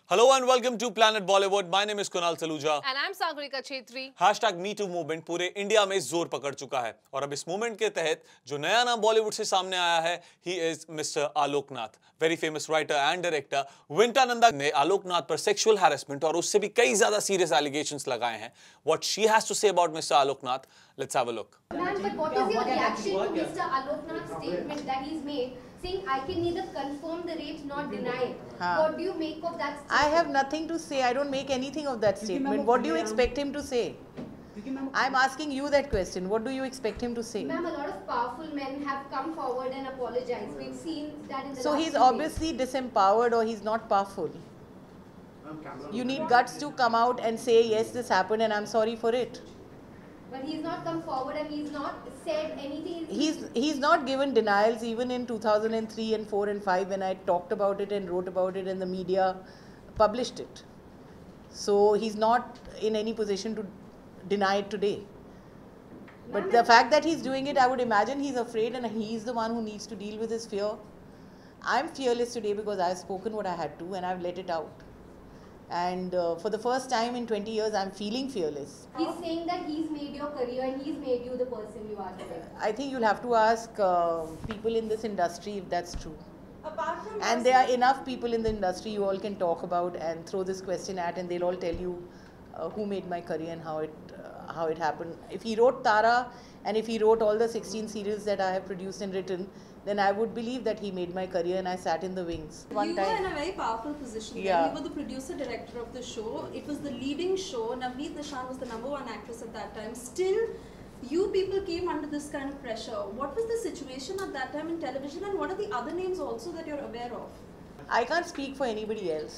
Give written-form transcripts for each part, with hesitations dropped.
Hello and welcome to Planet Bollywood. My name is Kunal Saluja. And I'm Sagarika Chetri. #MeToo movement पूरे India में जोर पकड़ चुका है और अब इस मूवमेंट के तहत जो नया नाम बॉलीवुड से सामने आया है, he is Mr. Alok Nath, very famous writer and director. Vinta Nanda ने आलोक नाथ पर sexual harassment और उससे भी कई ज्यादा serious allegations लगाए हैं. What she has to say about Mr. Alok Nath, let's have a look. Ma'am, but what is your reaction to Mr. Alok Nath's statement that he's made, saying I can neither confirm the rape nor deny it? What do you make of that statement? I have nothing to say. I don't make anything of that statement. What do you expect him to say? I'm asking you that question. What do you expect him to say? Ma'am, a lot of powerful men have come forward and apologized. We've seen that in the So last he's few obviously disempowered or he's not powerful. You need guts to come out and say, yes, this happened and I'm sorry for it. But he's not come forward and he's not said anything. He's not given denials even in 2003 and 4 and 5 when I talked about it and wrote about it and the media published it. So he's not in any position to deny it today. But the fact that he's doing it, I would imagine he's afraid and he's the one who needs to deal with his fear. I'm fearless today because I've spoken what I had to and I've let it out. And for the first time in 20 years, I'm feeling fearless. He's saying that he's made your career and he's made you the person you are today. I think you'll have to ask people in this industry if that's true. And there are enough people in the industry you all can talk about and throw this question at, and they'll all tell you who made my career and how it happened. If he wrote Tara and if he wrote all the 16 serials that I have produced and written, then I would believe that he made my career and I sat in the wings. You were in a very powerful position. Yeah. You were the producer-director of the show. It was the leading show. Navneet Nishan was the #1 actress at that time. Still, you people came under this kind of pressure. What was the situation at that time in television, and what are the other names also that you're aware of? I can't speak for anybody else.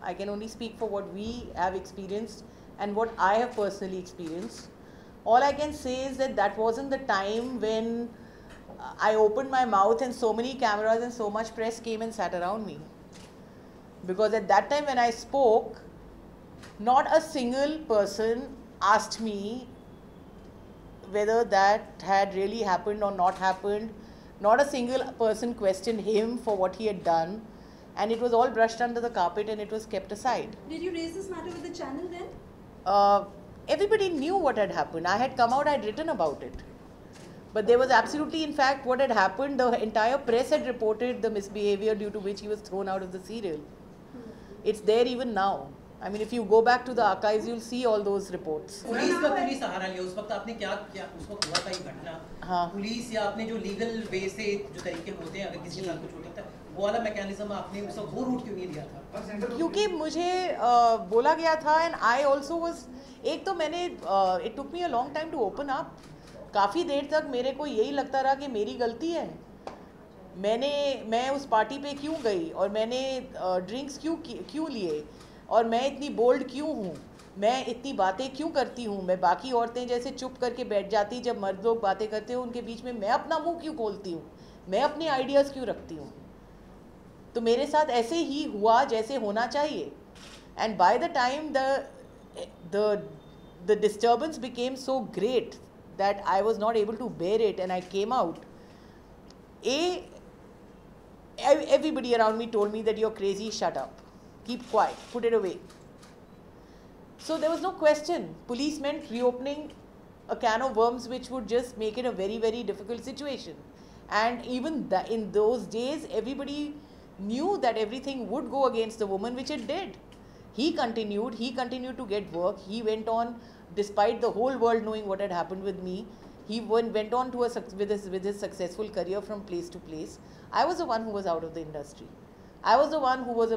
I can only speak for what we have experienced and what I have personally experienced. All I can say is that that wasn't the time when I opened my mouth and so many cameras and so much press came and sat around me. Because at that time when I spoke, not a single person asked me whether that had really happened or not happened. Not a single person questioned him for what he had done. And it was all brushed under the carpet and it was kept aside. Did you raise this matter with the channel then? Everybody knew what had happened. I had come out, I had written about it. But there was absolutely, in fact, what had happened, the entire press had reported the misbehavior due to which he was thrown out of the serial. It's there even now. I mean, if you go back to the archives, you'll see all those reports. Police का क्यों नहीं सहारा लिया उस वक्त आपने क्या क्या उस वक्त हुआ था ये घटना हाँ पुलिस या आपने जो लीगल वे से जो तरीके होते हैं अगर किसी के साथ कुछ होता है वो वाला मैकेनिज्म आपने उस वक्त वो रूट क्यों नहीं लिया था क्योंकि मुझे बोला गया था एंड आई ऑल्सो वॉज एक तो मैंने it took me a long time to open up काफ़ी देर तक मेरे को यही लगता रहा कि मेरी गलती है मैं उस पार्टी पे क्यों गई और मैंने ड्रिंक्स क्यों लिए और मैं इतनी बोल्ड क्यों हूँ मैं इतनी बातें क्यों करती हूँ मैं बाकी औरतें जैसे चुप करके बैठ जाती जब मर्द लोग बातें करते हो उनके बीच में मैं अपना मुंह क्यों खोलती हूँ मैं अपने आइडियाज़ क्यों रखती हूँ तो मेरे साथ ऐसे ही हुआ जैसे होना चाहिए and by the time the disturbance became so great that I was not able to bear it and I came out. Everybody around me told me that you're crazy, shut up, keep quiet, put it away. So there was no question. Police meant reopening a can of worms which would just make it a very, very difficult situation. And even in those days, everybody knew that everything would go against the woman, which it did. He continued to get work. He went on, despite the whole world knowing what had happened with me, he went on to with his successful career from place to place. I was the one who was out of the industry. I was the one who was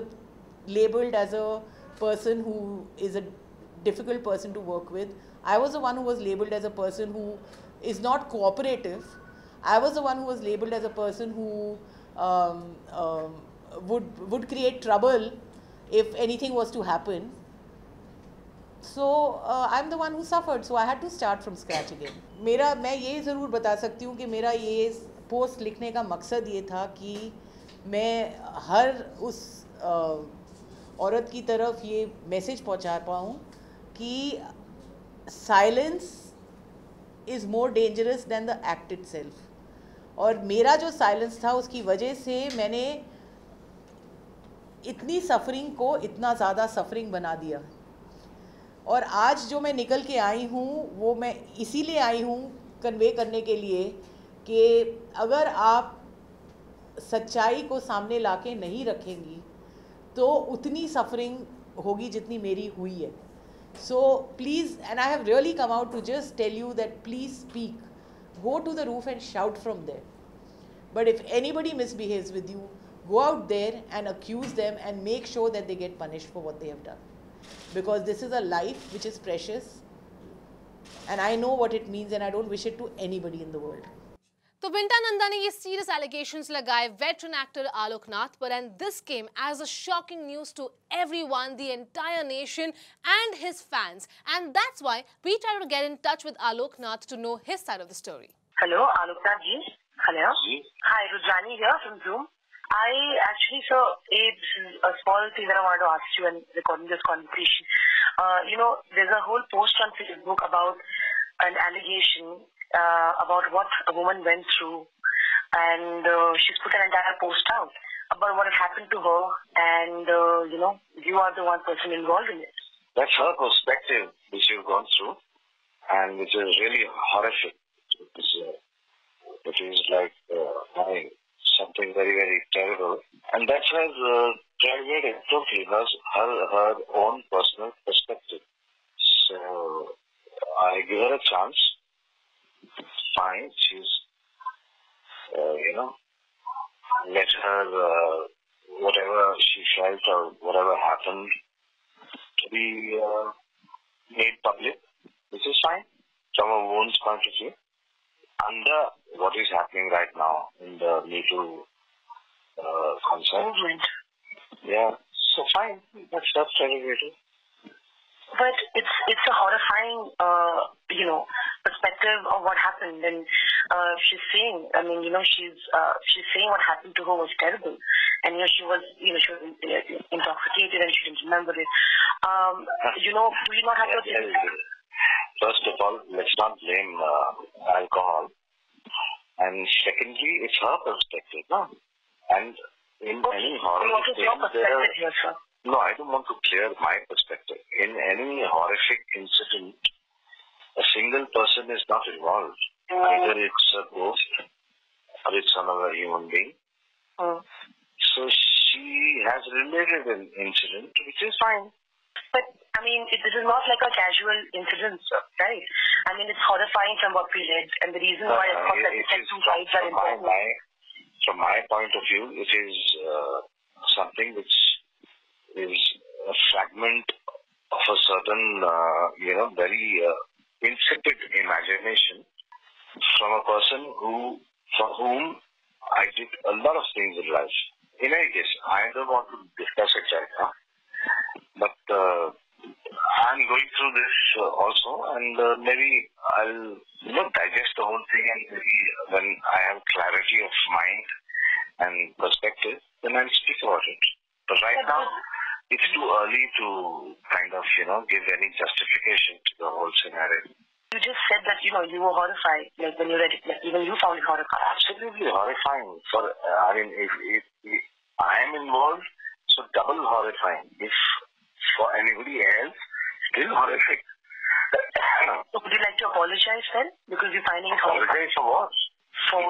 labeled as a person who is a difficult person to work with. I was the one who was labeled as a person who is not cooperative. I was the one who was labeled as a person who would create trouble if anything was to happen. So I'm the one who suffered. So I had to start from scratch again. मैं ये ज़रूर बता सकती हूँ कि मेरा ये post लिखने का मकसद ये था कि मैं हर उस औरत की तरफ ये मैसेज पहुँचा पाऊँ कि silence is more dangerous than the act itself और मेरा जो साइलेंस था उसकी वजह से मैंने इतनी सफरिंग को इतना ज़्यादा सफरिंग बना दिया। और आज जो मैं निकल के आई हूँ वो मैं इसीलिए आई हूँ कन्वे करने के लिए कि अगर आप सच्चाई को सामने लाके नहीं रखेंगी तो उतनी सफरिंग होगी जितनी मेरी हुई है। So please, and I have really come out to just tell you that please speak. Go to the roof and shout from there. But if anybody misbehaves with you, go out there and accuse them and make sure that they get punished for what they have done. Because this is a life which is precious and I know what it means and I don't wish it to anybody in the world. तो विंटा नंदा ने ये serious allegations लगाए veteran actor Alok Nath पर, and this came as a shocking news to everyone, the entire nation and his fans, and that's why we try to get in touch with Alok Nath to know his side of the story. Hello, Alok Nath ji. Hello. Hi, Rujani here from Zoom. I actually, sir, this is a small thing that I wanted to ask you and recording this conversation. There's a whole post on Facebook about an allegation about what a woman went through, and she's put an entire post out about what had happened to her, and you are the one person involved in it. That's her perspective which you've gone through, and which is really horrific. It is like something very, very terrible, and that's her private, totally her own personal perspective. So I give her a chance. Fine, she's let her whatever she felt or whatever happened to be made public, which is fine from a woman's point of view. Under what is happening right now in the Me Too concept, yeah, so fine, that's prerogative. But it's a horrifying, perspective of what happened, and she's saying, she's saying what happened to her was terrible, and she was intoxicated and she didn't remember it. Do you not have to? First of all, let's not blame alcohol, and secondly, it's her perspective, no? And in any horrific thing, no, I don't want to clear my perspective. In any horrific incident, a single person is not involved. Either it's a ghost or it's another human being. So she has related an incident, which is fine. But, this is not like a casual incident, right? It's horrifying from what we read, and the reason why I thought that the two sides are important. From my point of view, it is something which is a fragment of a certain, very insipid imagination from a person for whom I did a lot of things in life. In any case, I don't want to discuss it right now, but I'm going through this also, and maybe I'll digest the whole thing, and maybe when I have clarity of mind and perspective, then I'll speak about it. But right now, it's too early to kind of, give any justification to the whole scenario. You just said that, you were horrified, like when you read it, like even you found it horrifying. Absolutely horrifying. If I am involved, so double horrifying. If for anybody else, still horrific. So would you like to apologize then? Because you're finding it horrifying. Apologize for what?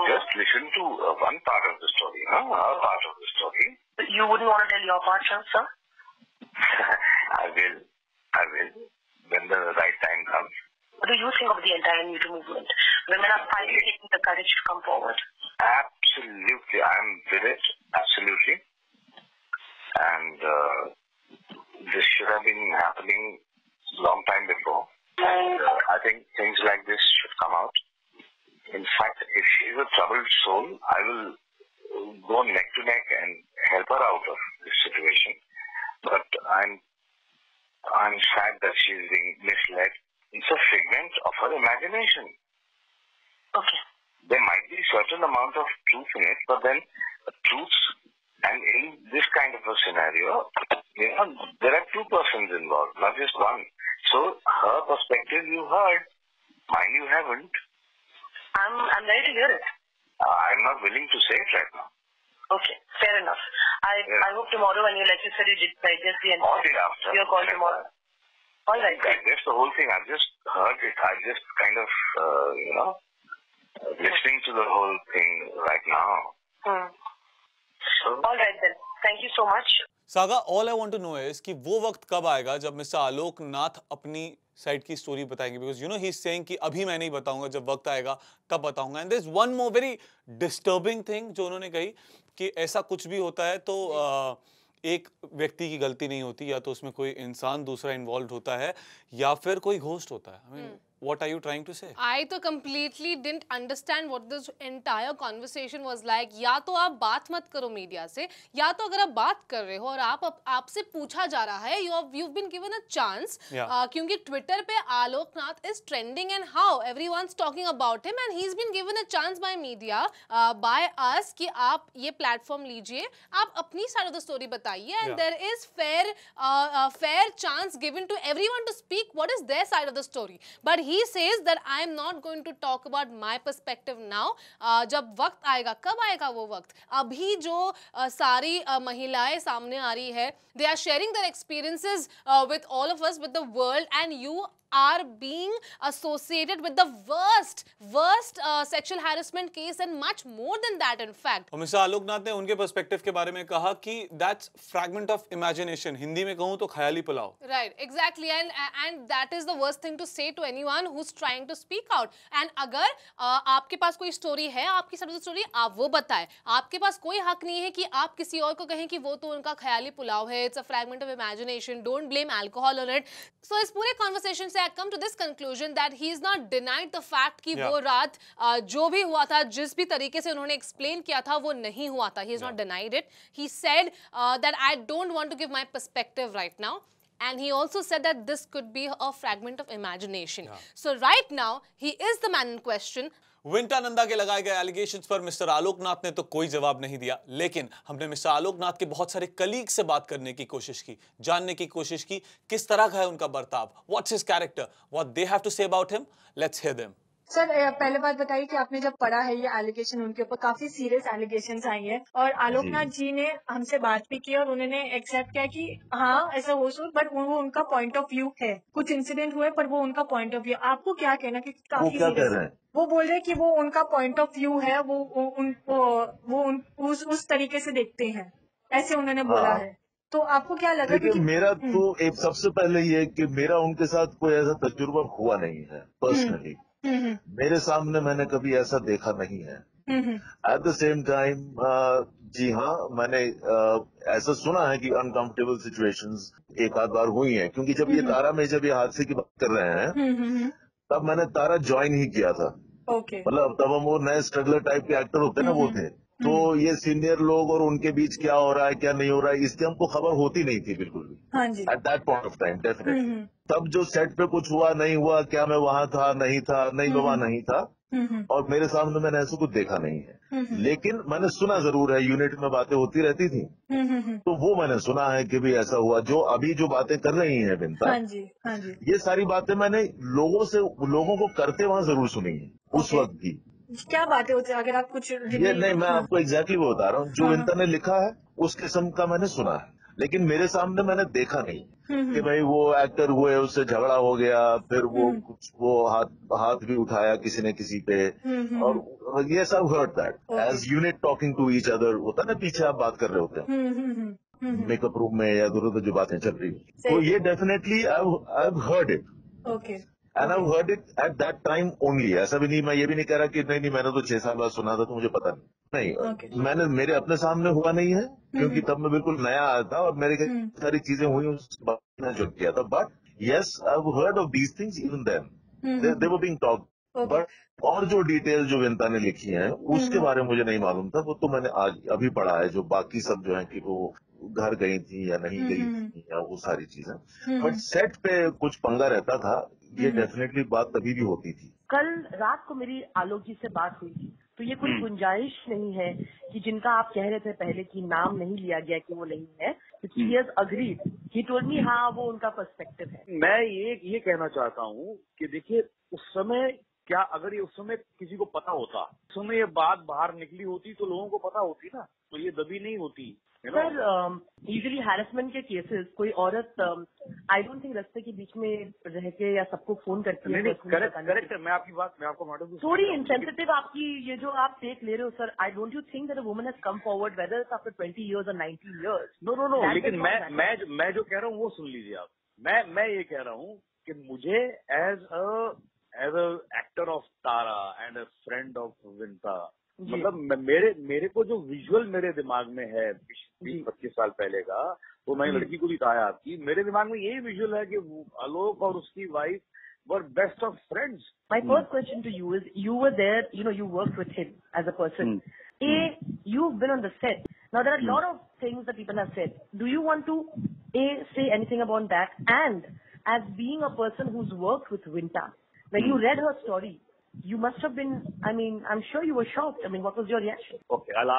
Just listen to one part of the story, our part of the story. You wouldn't want to tell your part, sir? I will. When the right time comes. What do you think of the entire Me Too movement? Women are finally taking the courage to come forward. Absolutely. I'm with it. Absolutely. And this should have been happening long time before. And I think things like this should come out. In fact, if she's a troubled soul, I will go neck to neck and help her out of this situation. But I'm sad that she's being misled. It's a figment of her imagination. Okay. There might be a certain amount of truth in it, but then truths, and in this kind of a scenario, there are two persons involved, not just one. So her perspective you heard, mine you haven't. I'm ready to hear it. I'm not willing to say it right now. Okay, fair enough. I hope tomorrow, when you, like you said, you did pregnancy and or day after. Your call tomorrow. All right. That's the whole thing. I've just heard it. I just kind of, listening to the whole thing right now. So. All right then. Thank you so much. Saga, all I want to know is कि वो वक्त कब आएगा जब mister Alok Nath अपनी side की story बताएंगे, because you know he is saying कि अभी मैं नहीं बताऊंगा, जब वक्त आएगा तब बताऊंगा. And there is one more very disturbing thing जो उन्होंने कही कि ऐसा कुछ भी होता है तो एक व्यक्ति की गलती नहीं होती, या तो उसमें कोई इंसान दूसरा इन्वॉल्व होता है या फिर कोई घोस्ट होता है. I mean what are you trying to say? I तो completely didn't understand what this entire conversation was like. या तो आप बात मत करो मीडिया से, या तो अगर आप बात कर रहे हो और आपसे पूछा जा रहा है, you've been given a chance. क्योंकि ट्विटर पे Alok Nath is trending and how everyone's talking about him, and he's been given a chance by media, by us कि आप ये प्लेटफॉर्म लीजिए, आप अपनी साइड ऑफ द स्टोरी बताइए, and there is fair chance given to everyone to speak what is their side of the story. But he says that I am not going to talk about my perspective now. जब वक्त आएगा, कब आएगा वो वक्त? अभी जो सारी महिलाएं सामने आ रही है, they are sharing their experiences with all of us, with the world, and you are being associated with the worst sexual harassment case and much more than that, in fact. और मिस्टर आलोक नाथ ने उनके perspective के बारे में कहा कि that's fragment of imagination. Hindi में कहूँ तो ख्याली pulao. Right, exactly, and that is the worst thing to say to anyone who's trying to speak out. And अगर आपके पास कोई स्टोरी है, आपकी साइड ऑफ द स्टोरी, आप वो बताएं. आपके पास कोई हक नहीं है कि आप किसी और को कहें कि वो तो उनका ख्याली पुलाव है. It's a fragment of imagination. Don't blame alcohol on it. So इस पूरे conversation से I come to this conclusion that he is not denied the fact कि वो रात जो भी हुआ था, जिस भी तरीके से उन्होंने explain किया था, वो नहीं हुआ था. He has not denied it. He said that I don't want to give my perspective right now. And he also said that this could be a fragment of imagination. So right now, he is the man in question. विंटा Nanda के लगाए गए allegations पर mister Alok Nath ने तो कोई जवाब नहीं दिया, लेकिन हमने मिस्टर आलोक नाथ के बहुत सारे कलीग से बात करने की कोशिश की, जानने की कोशिश की किस तरह का है उनका बर्ताव, what's his character, what they have to say about him. Let's hear them. Sir, पहले बात बताइए कि आपने जब पढ़ा है ये एलिगेशन, उनके ऊपर काफी सीरियस एलिगेशंस आई हैं, और आलोक नाथ जी ने हमसे बात भी की और उन्होंने एक्सेप्ट किया कि हाँ ऐसा हो सकता, बट वो उनका पॉइंट ऑफ व्यू है. कुछ इंसिडेंट हुए पर वो उनका पॉइंट ऑफ व्यू. आपको क्या कहना कि काफी सीरियस? वो बोल रहे कि वो उनका पॉइंट ऑफ व्यू है, वो उस तरीके से देखते हैं, ऐसे उन्होंने बोला है. तो आपको क्या लगा? देखिए, मेरा तो एक सबसे पहले ये कि मेरा उनके साथ कोई ऐसा तजुर्बा हुआ नहीं है पर्सनली. मेरे सामने मैंने कभी ऐसा देखा नहीं है. एट द सेम टाइम जी हाँ, मैंने ऐसा सुना है कि अनकंफर्टेबल सिचुएशंस एक आध बार हुई हैं, क्योंकि जब ये तारा में जब ये हादसे की बात कर रहे हैं तब मैंने तारा ज्वाइन ही किया था. मतलब तब हम वो नए स्ट्रगलर टाइप के एक्टर होते हैं ना, वो थे. तो ये सीनियर लोग और उनके बीच क्या हो रहा है क्या नहीं हो रहा है, इसकी हमको खबर होती नहीं थी बिल्कुल भी at that point of time. Definitely तब जो सेट पे कुछ हुआ नहीं हुआ, क्या मैं वहां था नहीं था, नहीं बाबा नहीं था, और मेरे सामने मैंने ऐसा कुछ देखा नहीं है. लेकिन मैंने सुना जरूर है, यूनिट में बातें होती रहती थी, तो वो मैंने सुना है कि भी ऐसा हुआ. जो अभी जो बातें कर रही हैं विंता, ये सारी बातें मैंने लोगों को करते वहां जरूर सुनी है उस वक्त भी. क्या बातें होती है? अगर आप कुछ ये नहीं, मैं आपको एग्जैक्टली वो बता रहा हूँ. जो विंता ने लिखा है उस किस्म का मैंने सुना है, लेकिन मेरे सामने मैंने देखा नहीं कि भाई वो एक्टर हुए, उससे झगड़ा हो गया, फिर वो हाथ भी उठाया किसी ने किसी पे, और ये सब hurt that as unit talking to each other. होता ना, पीछे आप बात कर रहे होते हैं मेकअप रूम में या इधर उधर जो बातें चल रही, तो ये definitely I have heard it. And I heard it at that time only. ऐसा भी नहीं, मैं ये भी नहीं कह रहा कि नहीं मैंने तो 6 साल बाद सुना था तो मुझे पता नहीं. मैंने मेरे अपने सामने हुआ नहीं है, क्योंकि तब मैं बिल्कुल नया आया था और मेरे कई सारी चीजें हुई उसके बाद मैंने जो किया था. But yes, I have heard of these things even then, they were being talked. But और जो डिटेल जो विंता ने लिखी है उसके बारे में मुझे नहीं मालूम था. वो तो मैंने आज अभी पढ़ा है, जो बाकी सब जो है कि वो घर गई थी या नहीं गई थी या वो सारी चीजें. बट सेट पे कुछ पंगा रहता था, ये डेफिनेटली बात तभी भी होती थी. कल रात को मेरी आलोक जी से बात हुई थी, तो ये कोई गुंजाइश नहीं है कि जिनका आप कह रहे थे पहले कि नाम नहीं लिया गया कि वो नहीं है, क्योंकि he has agreed, he told me हाँ वो उनका पर्सपेक्टिव है. मैं ये कहना चाहता हूँ कि देखिए, उस समय क्या अगर ये उस समय किसी को पता होता, उस समय ये बात बाहर निकली होती तो लोगों को पता होती ना, तो ये दबी नहीं होती। सर यूजुअली हैरेसमेंट के केसेस कोई औरत आई डोंट थिंक रास्ते के बीच में रह के या सबको फोन करती है। करेक्ट है, मैं आपको मैडम थोड़ी इंसेंसिटिव आपकी ये जो आप टेक ले रहे हो sir. I don't you think that a woman has come forward whether it's after 20 years or 19 years? No, लेकिन मैं जो कह रहा हूँ वो सुन लीजिए आप। मैं ये कह रहा हूँ कि मुझे as a actor of Tara and a friend of Vinta, मतलब मेरे को जो विजुअल मेरे दिमाग में है 20-25 साल पहले का, वो मैंने लड़की को भी कहा है आपकी, मेरे दिमाग में यही विजुअल है कि आलोक और उसकी wife were best of friends. My first question to you is, you were there, you worked with him as a person. You've been on the set. Now there are a lot of things that people have said. Do you want to say anything about that? And as being a person who's worked with Vinta, when you read her story, you must have been, I'm sure you were shocked. What was your reaction? Okay, I'll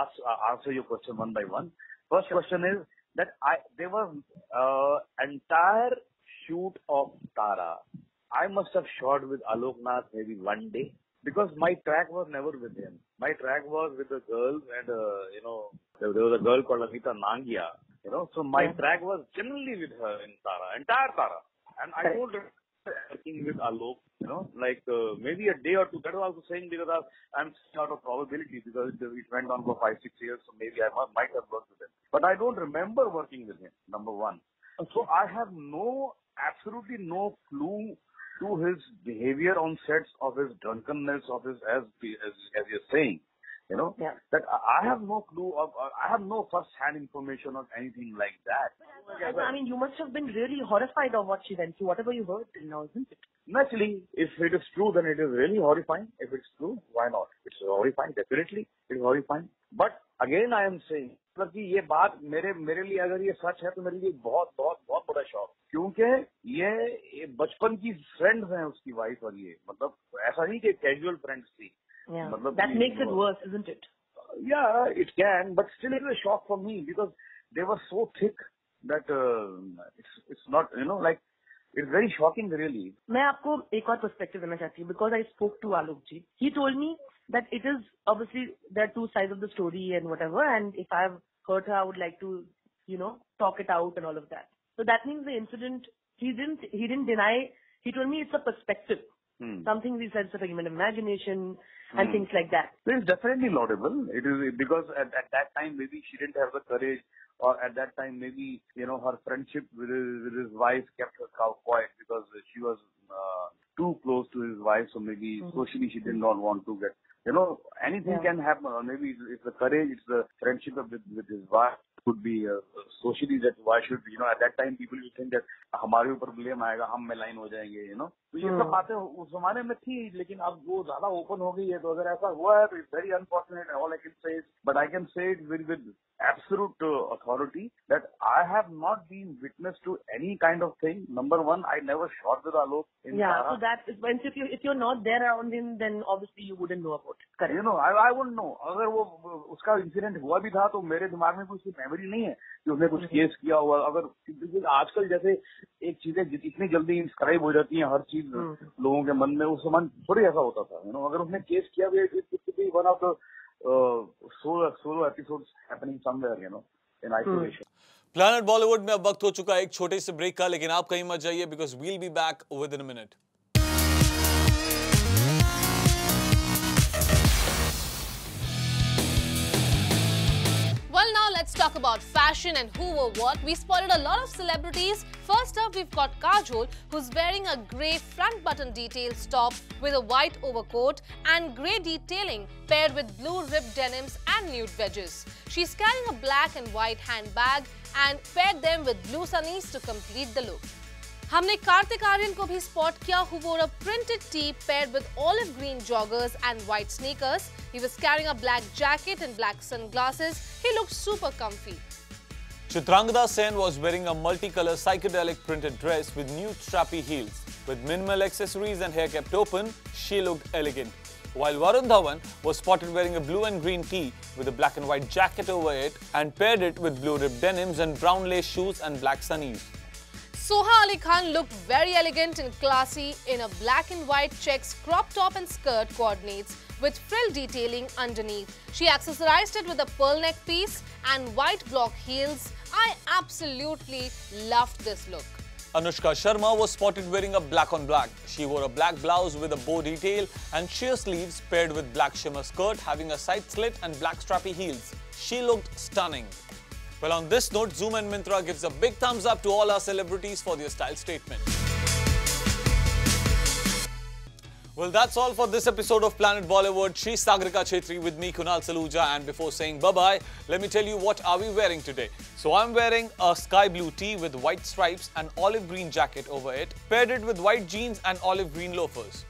answer your question one by one. First question is that there was entire shoot of Tara. I must have shot with Alok Nath maybe one day, because my track was never with him. My track was with the girls, and there was a girl called Vinta Nanda. So my track was generally with her in Tara, entire Tara, and I told her working with Alok, maybe a day or two. That was also saying because I'm out of probability, because it went on for 5-6 years, so maybe I might have worked with him. But I don't remember working with him, number one. Okay. So I have absolutely no clue to his behavior on sets, of his drunkenness, of his, as you're saying. That I have no clue of, I have no first-hand information of anything like that. You must have been really horrified of what she went through, whatever you heard, isn't it? Naturally, if it is true, then it is really horrifying. If it's true, why not? It's horrifying, definitely. It's horrifying. But again, I am saying, कि ये बात मेरे लिए अगर ये सच है तो मेरे लिए बहुत बहुत बहुत बड़ा शौक, क्योंकि ये बचपन की फ्रेंड्स हैं उसकी वाइफ, और ये मतलब ऐसा नहीं कि कैजुअल फ्रेंड्स थी। That makes it worse, isn't it? Yeah, it can, but still it was a shock for me, because they were so thick that it's not, it's very shocking really. मैं आपको एक और perspective देना चाहती हूँ, because I spoke to Alok ji. He told me that it is obviously there are two sides of the story and whatever, and if I've hurt her, I would like to, talk it out and all of that. So that means the incident, he didn't deny. He told me it's a perspective. Something we said, sort of human imagination and things like that. It is definitely laudable. It is because at that time maybe she didn't have the courage, or at that time maybe her friendship with his wife kept her quiet, because she was too close to his wife. So maybe socially she did not want to get, anything can happen, or maybe it's the courage, it's the friendship with his wife. Could be socially that why should at that time people used to think that हमारे ऊपर blame आएगा, हम मेलाइन हो जाएंगे, तो ये सब बातें उस जमाने में थी, लेकिन अब वो ज्यादा ओपन हो गई है, तो अगर ऐसा हुआ है तो it's very unfortunate. All I can say is, but I can say it with absolute authority that I have not been witness to any kind of thing. Number one, I never shot with Alok in Tara. So that is when if you're not there around him, then obviously you wouldn't know about it. Correct. I wouldn't know. अगर वो उसका incident हुआ भी था तो मेरे दिमाग में कुछ मेमोरी नहीं है कि उसने कुछ केस किया हुआ। अगर आजकल जैसे एक चीजें इतनी जल्दी इंस्क्राइब हो जाती हैं हर चीज लोगों के मन में, उस समय थोड़ी ऐसा होता था। अगर उसने केस किया भी, one of the solo episodes happening somewhere, in isolation. Planet Bollywood में अब वक्त हो चुका है एक छोटे से ब्रेक का, लेकिन आप कहीं मत जाइए, because we'll be back within a minute. Well, now let's talk about fashion and who wore what. We spotted a lot of celebrities. First up, we've got Kajol, who's wearing a grey front button details top with a white overcoat and grey detailing paired with blue ribbed denims and nude wedges. She's carrying a black and white handbag and paired them with blue sunnies to complete the look. हमने कार्तिक आर्यन को भी spot किया, who wore a printed tee paired with olive green joggers and white sneakers. He was carrying a black jacket and black sunglasses. He looked super comfy. Chitrangada Sen was wearing a multicolor psychedelic printed dress with nude strappy heels. With minimal accessories and hair kept open, she looked elegant. While Varun Dhawan was spotted wearing a blue and green tee with a black and white jacket over it and paired it with blue ribbed denims and brown lace shoes and black sunnies. Soha Ali Khan looked very elegant and classy in a black and white checks crop top and skirt coordinates with frill detailing underneath. She accessorized it with a pearl neck piece and white block heels. I absolutely loved this look. Anushka Sharma was spotted wearing a black on black. She wore a black blouse with a bow detail and sheer sleeves paired with black shimmer skirt having a side slit and black strappy heels. She looked stunning. Well, on this note, Zoom and Myntra gives a big thumbs up to all our celebrities for their style statement. Well, that's all for this episode of Planet Bollywood. She's Sagrika Chhetri with me, Kunal Saluja. And before saying bye-bye, let me tell you what are we wearing today. So I'm wearing a sky blue tee with white stripes and olive green jacket over it, paired it with white jeans and olive green loafers.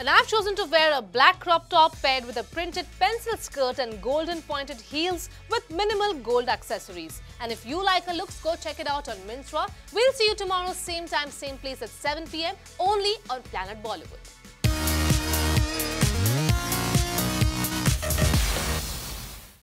And I've chosen to wear a black crop top paired with a printed pencil skirt and golden pointed heels with minimal gold accessories. And if you like our looks, go check it out on Myntra. We'll see you tomorrow, same time, same place at 7 p.m. only on Planet Bollywood.